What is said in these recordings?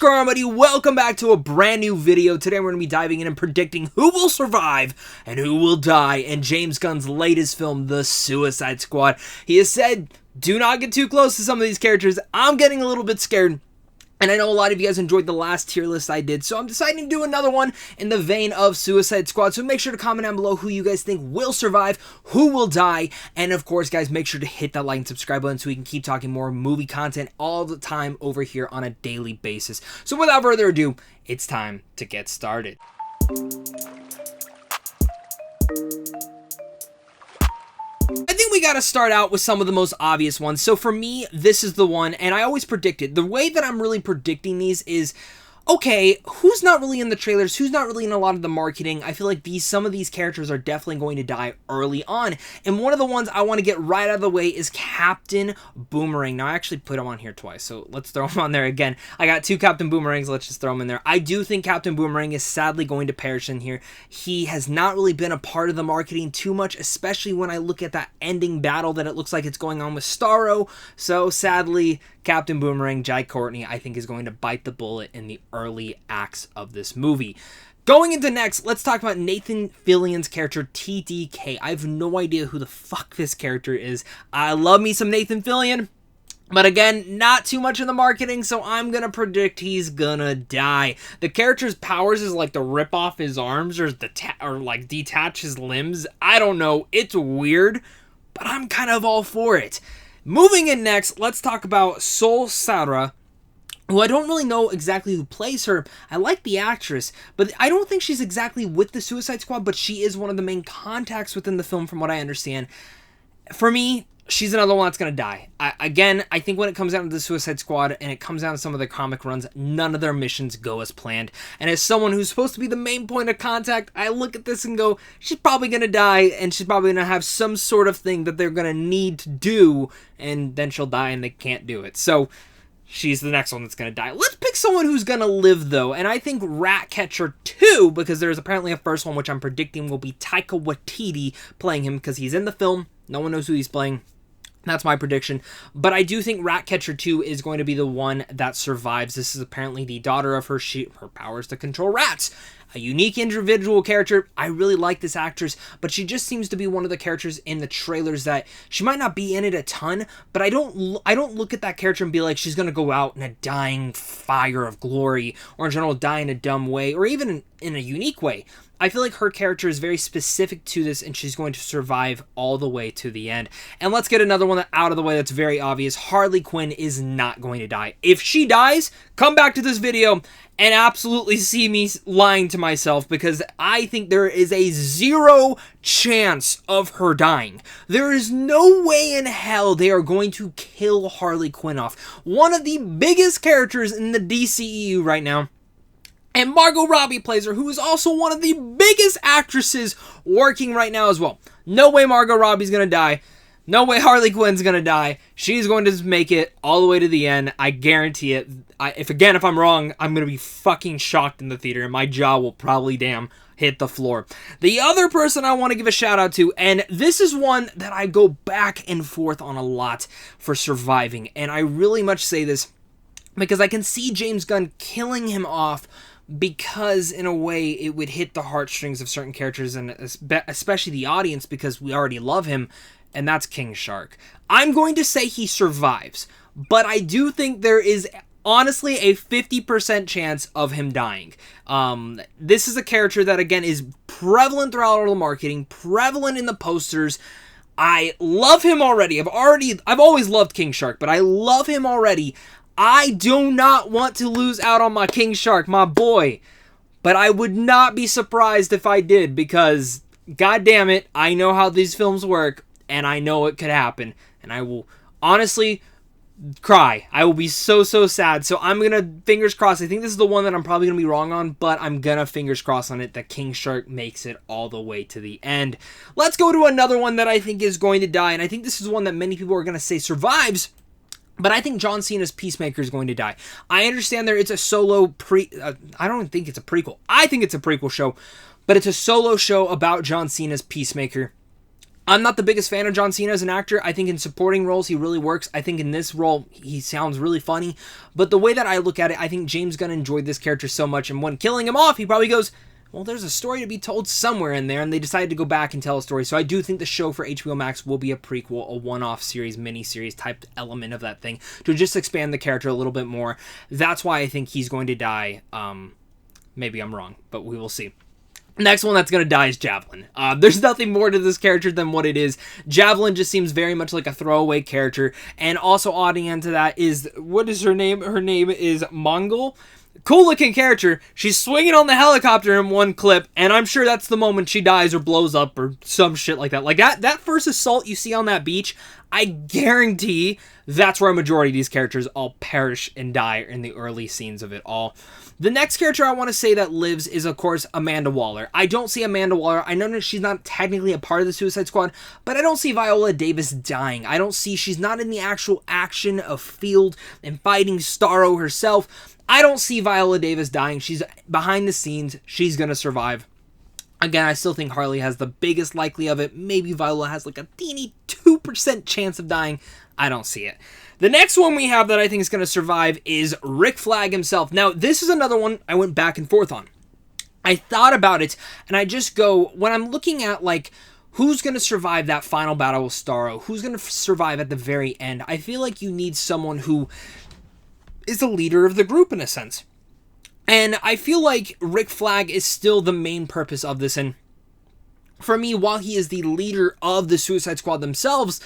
going on, buddy? Welcome back to a brand new video. Today we're going to be diving in and predicting who will survive and who will die in James Gunn's latest film, The Suicide Squad. He has said, do not get too close to some of these characters. I'm getting a little bit scared. And I know a lot of you guys enjoyed the last tier list I did, so I'm deciding to do another one in the vein of Suicide Squad. So make sure to comment down below who you guys think will survive, who will die, and of course, guys, make sure to hit that like and subscribe button so we can keep talking more movie content all the time over here on a daily basis. So without further ado, it's time to get started. I think we got to start out with some of the most obvious ones. So for me, this is the one, and I always predicted. The way that I'm really predicting these is, okay, who's not really in the trailers? Who's not really in a lot of the marketing? I feel like some of these characters are definitely going to die early on. And one of the ones I want to get right out of the way is Captain Boomerang. Now, I actually put him on here twice, so let's throw him on there again. I got two Captain Boomerangs. Let's just throw him in there. I do think Captain Boomerang is sadly going to perish in here. He has not really been a part of the marketing too much, especially when I look at that ending battle that it looks like it's going on with Starro. So sadly, Captain Boomerang, Jai Courtney, I think is going to bite the bullet in the early acts of this movie. Going into next, let's talk about Nathan Fillion's character, TDK. I have no idea who the fuck this character is. I love me some Nathan Fillion, but again, not too much in the marketing, so I'm gonna predict he's gonna die. The character's powers is like to rip off his arms or like detach his limbs. I don't know. It's weird, but I'm kind of all for it. Moving in next, let's talk about Sol Sarah, who I don't really know exactly who plays her. I like the actress, but I don't think she's exactly with the Suicide Squad, but she is one of the main contacts within the film from what I understand. For me, she's another one that's going to die. I think when it comes down to the Suicide Squad and it comes down to some of the comic runs, none of their missions go as planned. And as someone who's supposed to be the main point of contact, I look at this and go, she's probably going to die, and she's probably going to have some sort of thing that they're going to need to do, and then she'll die and they can't do it. So she's the next one that's going to die. Let's pick someone who's going to live, though, and I think Ratcatcher 2, because there's apparently a first one, which I'm predicting will be Taika Waititi playing him, because he's in the film. No one knows who he's playing. That's my prediction. But I do think Ratcatcher 2 is going to be the one that survives. This is apparently the daughter of her powers to control rats. A unique individual character. I really like this actress, but she just seems to be one of the characters in the trailers that she might not be in it a ton, but I don't look at that character and be like, she's going to go out in a dying fire of glory, or in general die in a dumb way, or even in a unique way. I feel like her character is very specific to this, and she's going to survive all the way to the end. And let's get another one out of the way that's very obvious. Harley Quinn is not going to die. If she dies, come back to this video and absolutely see me lying to myself, because I think there is a 0 chance of her dying. There is no way in hell they are going to kill Harley Quinn off. One of the biggest characters in the DCEU right now. And Margot Robbie plays her, who is also one of the biggest actresses working right now as well. No way Margot Robbie's going to die. No way Harley Quinn's going to die. She's going to make it all the way to the end. I guarantee it. If I'm wrong, I'm going to be fucking shocked in the theater, and my jaw will probably hit the floor. The other person I want to give a shout out to, and this is one that I go back and forth on a lot for surviving, and I really much say this because I can see James Gunn killing him off, because in a way it would hit the heartstrings of certain characters, and especially the audience, because we already love him, and that's King Shark. I'm going to say he survives, but I do think there is honestly a 50% chance of him dying. This is a character that, again, is prevalent throughout all the marketing, prevalent in the posters. I love him already. I've always loved King Shark, but I love him already. I do not want to lose out on my King Shark, my boy. But I would not be surprised if I did, because, god damn it, I know how these films work, and I know it could happen. And I will honestly cry. I will be so sad. So I'm going to fingers crossed. I think this is the one that I'm probably going to be wrong on, but I'm going to fingers crossed on it that King Shark makes it all the way to the end. Let's go to another one that I think is going to die, and I think this is one that many people are going to say survives. But I think John Cena's Peacemaker is going to die. I understand it's a solo I don't think it's a prequel. I think it's a prequel show, but it's a solo show about John Cena's Peacemaker. I'm not the biggest fan of John Cena as an actor. I think in supporting roles, he really works. I think in this role, he sounds really funny. But the way that I look at it, I think James Gunn enjoyed this character so much. And when killing him off, he probably goes, well, there's a story to be told somewhere in there. And they decided to go back and tell a story. So I do think the show for HBO Max will be a prequel, a one-off series, mini-series type element of that thing to just expand the character a little bit more. That's why I think he's going to die. Maybe I'm wrong, but we will see. Next one that's going to die is Javelin. There's nothing more to this character than what it is. Javelin just seems very much like a throwaway character. And also adding into that is, what is her name? Her name is Mongol. Cool looking character. She's swinging on the helicopter in one clip, and I'm sure that's the moment she dies or blows up or some shit like that. Like that first assault you see on that beach, I guarantee that's where a majority of these characters all perish and die in the early scenes of it all. The next character I want to say that lives is, of course, Amanda Waller. I don't see Amanda Waller. I know that she's not technically a part of the Suicide Squad, but I don't see Viola Davis dying. I don't see, she's not in the actual action of field and fighting Starro herself. I don't see Viola Davis dying. She's behind the scenes. She's going to survive. Again, I still think Harley has the biggest likely of it. Maybe Viola has like a teeny 2% chance of dying. I don't see it. The next one we have that I think is going to survive is Rick Flag himself. Now, this is another one I went back and forth on. I thought about it, and I just go, when I'm looking at, like, who's going to survive that final battle with Starro, who's going to survive at the very end, I feel like you need someone who is the leader of the group in a sense. And I feel like Rick Flag is still the main purpose of this, and for me, while he is the leader of the Suicide Squad themselves,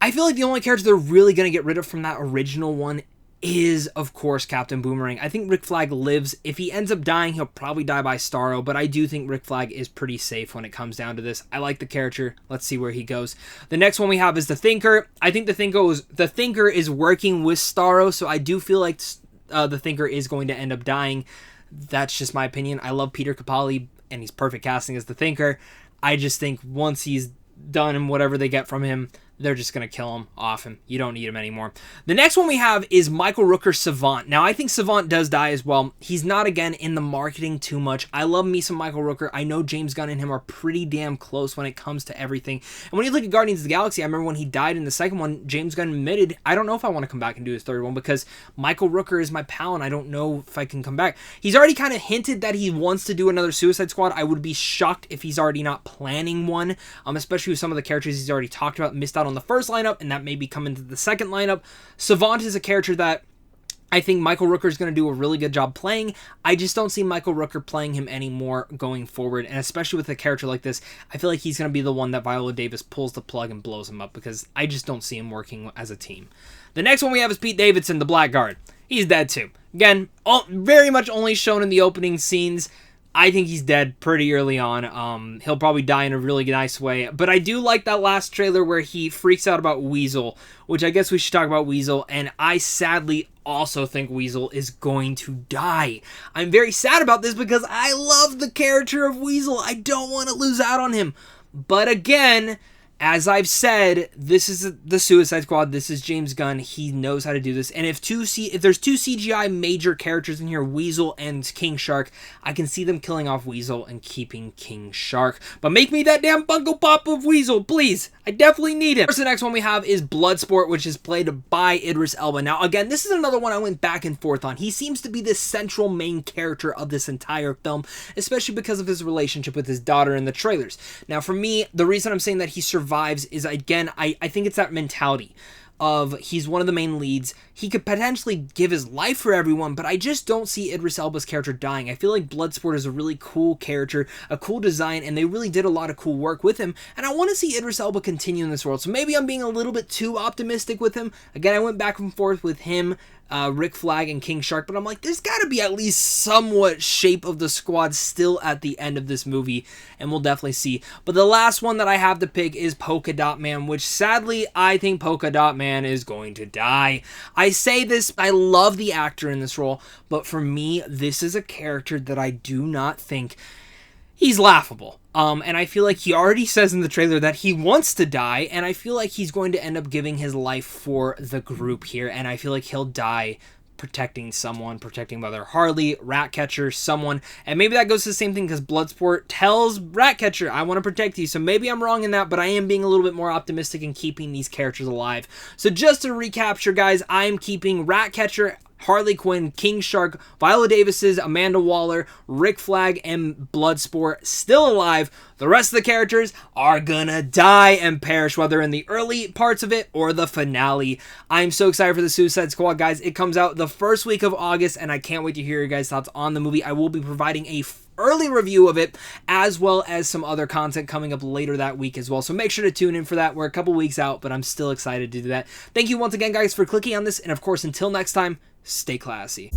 I feel like the only character they're really going to get rid of from that original one is, of course, Captain Boomerang. I think Rick Flag lives. If he ends up dying, he'll probably die by Starro, but I do think Rick Flag is pretty safe when it comes down to this. I like the character. Let's see where he goes. The next one we have is the Thinker. I think the Thinker is working with Starro, so I do feel like the Thinker is going to end up dying. That's just my opinion. I love Peter Capaldi, and he's perfect casting as the Thinker. I just think once he's done and whatever they get from him, they're just going to kill him off him. You don't need him anymore. The next one we have is Michael Rooker Savant. Now, I think Savant does die as well. He's not, again, in the marketing too much. I love me some Michael Rooker. I know James Gunn and him are pretty damn close when it comes to everything. And when you look at Guardians of the Galaxy, I remember when he died in the second one, James Gunn admitted, I don't know if I want to come back and do his third one because Michael Rooker is my pal and I don't know if I can come back. He's already kind of hinted that he wants to do another Suicide Squad. I would be shocked if he's already not planning one, especially with some of the characters he's already talked about, missed out on the first lineup, and that may be coming to the second lineup. Savant is a character that I think Michael Rooker is going to do a really good job playing. I just don't see Michael Rooker playing him anymore going forward, and especially with a character like this, I feel like he's going to be the one that Viola Davis pulls the plug and blows him up because I just don't see him working as a team. The next one we have is Pete Davidson, the Blackguard. He's dead too. Again, very much only shown in the opening scenes. I think he's dead pretty early on. He'll probably die in a really nice way. But I do like that last trailer where he freaks out about Weasel, which I guess we should talk about Weasel. And I sadly also think Weasel is going to die. I'm very sad about this because I love the character of Weasel. I don't want to lose out on him. But again, as I've said, this is the Suicide Squad. This is James Gunn. He knows how to do this. And if there's two CGI major characters in here, Weasel and King Shark, I can see them killing off Weasel and keeping King Shark. But make me that damn Funko Pop of Weasel, please. I definitely need him. First, the next one we have is Bloodsport, which is played by Idris Elba. Now, again, this is another one I went back and forth on. He seems to be the central main character of this entire film, especially because of his relationship with his daughter in the trailers. Now, for me, the reason I'm saying that he survives is, again, I think it's that mentality of he's one of the main leads. He could potentially give his life for everyone, but I just don't see Idris Elba's character dying. I feel like Bloodsport is a really cool character, a cool design, and they really did a lot of cool work with him, and I want to see Idris Elba continue in this world. So maybe I'm being a little bit too optimistic with him. Again, I went back and forth with him, Rick Flag, and King Shark, but I'm like, there's got to be at least somewhat shape of the squad still at the end of this movie, and we'll definitely see. But the last one that I have to pick is Polkadot Man, which sadly, I think Polkadot Man is going to die. I say this, I love the actor in this role, but for me, this is a character that I do not think he's laughable. And I feel like he already says in the trailer that he wants to die, and I feel like he's going to end up giving his life for the group here, and I feel like he'll die protecting someone, protecting whether Harley, Ratcatcher, someone. And maybe that goes to the same thing because Bloodsport tells Ratcatcher, I want to protect you. So maybe I'm wrong in that, but I am being a little bit more optimistic in keeping these characters alive. So just to recapture, guys, I am keeping Ratcatcher, Harley Quinn, King Shark, Viola Davis's, Amanda Waller, Rick Flag, and Bloodsport still alive. The rest of the characters are gonna die and perish, whether in the early parts of it or the finale. I'm so excited for the Suicide Squad, guys. It comes out the first week of August, and I can't wait to hear your guys' thoughts on the movie. I will be providing a early review of it, as well as some other content coming up later that week as well. So make sure to tune in for that. We're a couple weeks out, but I'm still excited to do that. Thank you once again, guys, for clicking on this. And of course, until next time, stay classy.